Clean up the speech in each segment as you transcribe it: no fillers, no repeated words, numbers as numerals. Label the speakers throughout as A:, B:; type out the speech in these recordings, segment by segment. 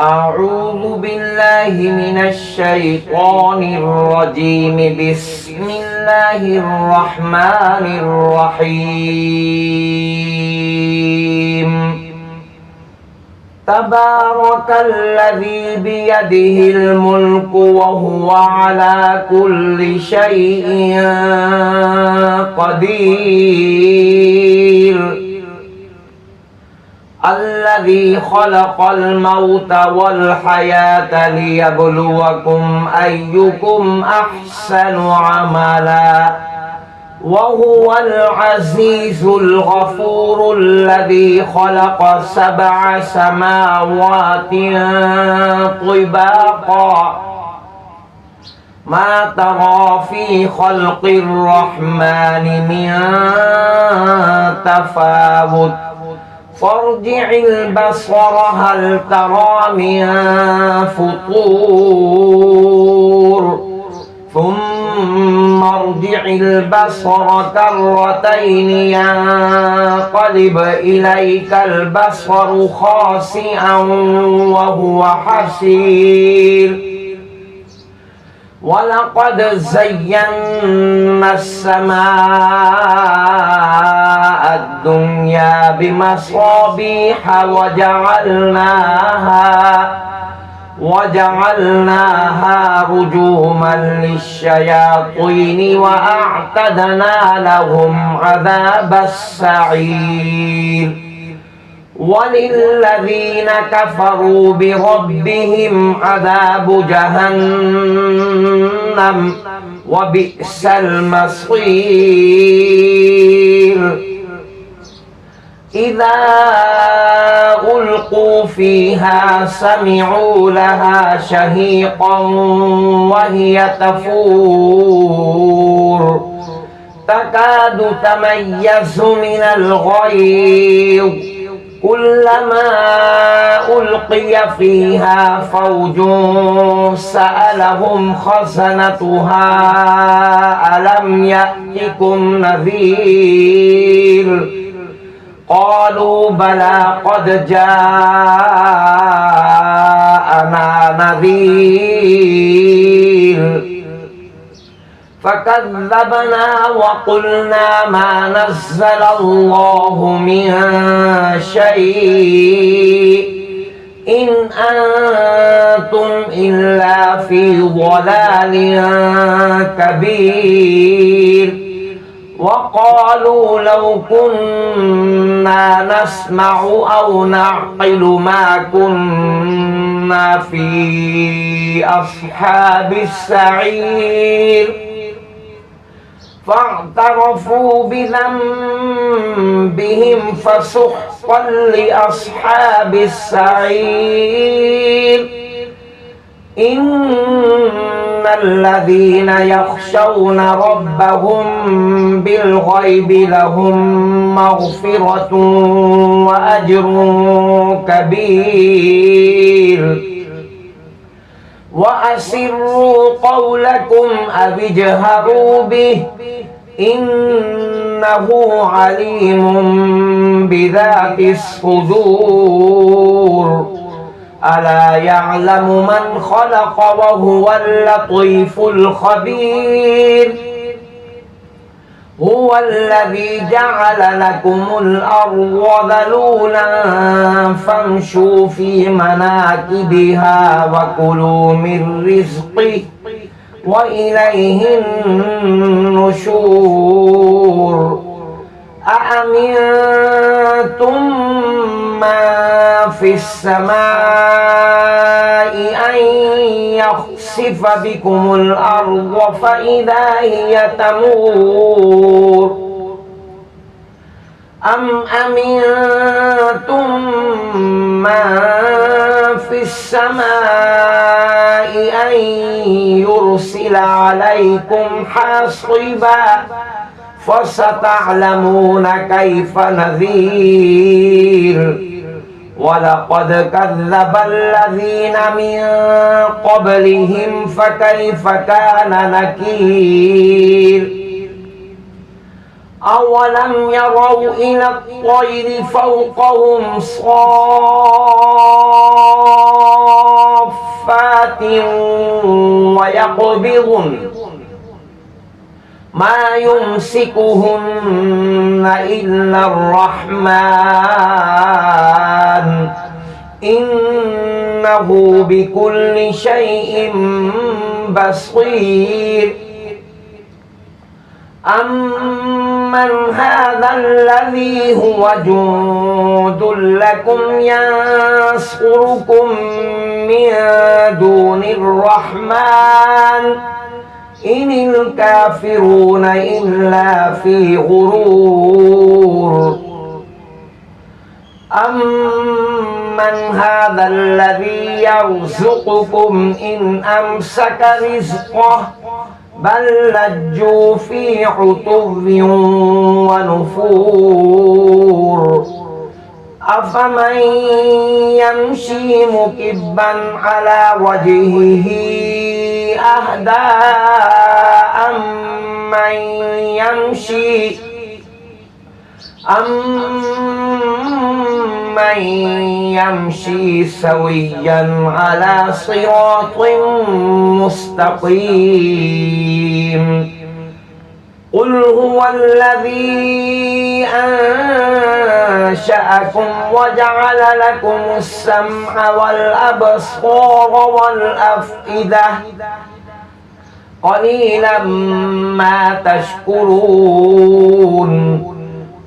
A: أعوذ بالله من الشيطان الرجيم. بسم الله الرحمن الرحيم. تبارك الذي بيده الملك وهو على كل شيء قدير. الذي خلق الموت والحياة ليبلوكم أيكم أحسن عملا وهو العزيز الغفور. الذي خلق 7 سماوات طباقا ما ترى في خلق الرحمن من تفاوت فارجع البصر هل ترى من فطور ثم ارجع البصر كرتين ينقلب إليك البصر خاسئا وهو حسير. ولقد زينا السماء الدنيا بمصابيح وجعلناها رجوما للشياطين وأعتدنا لهم عذاب السعير. وللذين كفروا بربهم عذاب جهنم وبئس المصير. إذا ألقوا فيها سمعوا لها شهيقا وهي تفور تكاد تميز من الغيظ كلما ألقي فيها فوج سألهم خزنتها ألم يأتكم نذير قالوا بلى قد جاءنا نذير فكذبنا وقلنا ما نزل الله من شيء إن أنتم إلا في ضلال كبير. وقالوا لو كنا نسمع أو نعقل ما كنا في أصحاب السعير فاعترفوا بذنبهم فسحقا لأصحاب السعير. إن الذين يخشون ربهم بالغيب لهم مغفرة وأجر كبير. وأسروا قولكم أو اجهروا به إنه عليم بذات الصدور. ألا يعلم من خلق وهو اللطيف الخبير. هو الذي جعل لكم الأرض ذلولا فامشوا في مناكبها وكلوا من رزقه وإليه النشور. أأمنتم ما في السماء أن يخسف بكم الأرض فإذا هي تمور أم أمنتم ما في السماء أن يرسل عليكم حاصبا فستعلمون كيف نذير. ولقد كذب الذين من قبلهم فكيف كان نكير. أولم يروا إلى الطير فوقهم صافات دابة ويقبضن ما يمسكهن إلا الرحمن إنه بكل شيء بصير أمن هذا الذي هو جند لكم ينصركم من دون الرحمن إن الكافرون إلا في غرور أمن هذا الذي يرزقكم إن أمسك رزقه بل لجوا في عتو ونفور أفمن يمشي مكبا على وجهه أهدى أمن يمشي سويا على صراط مستقيم قل هو الذي أنشأكم وجعل لكم السمع والأبصار والأفئدة قليلا ما تشكرون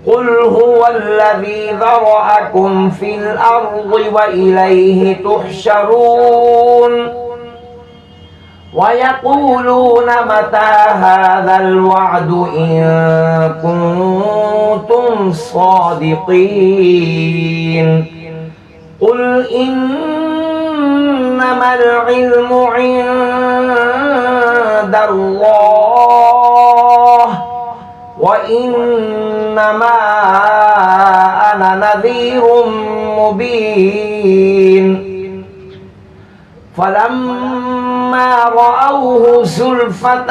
A: قل هو الذي ذرأكم في الأرض وإليه تحشرون ويقولون متى هذا الوعد إن كنتم صادقين قل إنما العلم عند الله وإنما أنا نذير مبين فلما رأوه زلفة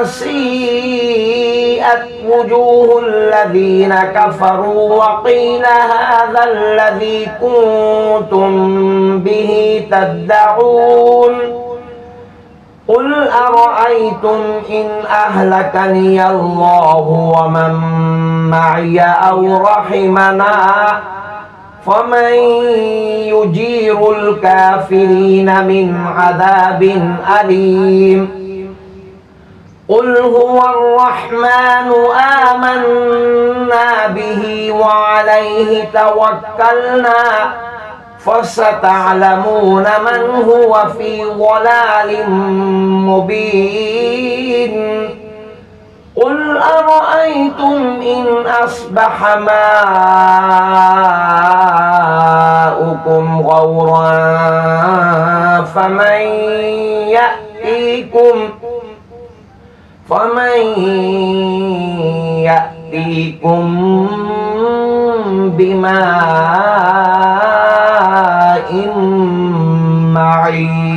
A: سيئت وجوه الذين كفروا وقيل هذا الذي كنتم به تدعون قل أرأيتم إن أهلكني الله ومن معي أو رحمنا فمن يجير الكافرين من عذاب أليم قل هو الرحمن آمنا به وعليه توكلنا فستعلمون من هو في ضلال مبين قل أرأيتم إن أصبح ماؤكم غورا فمن يأتيكم بماء معين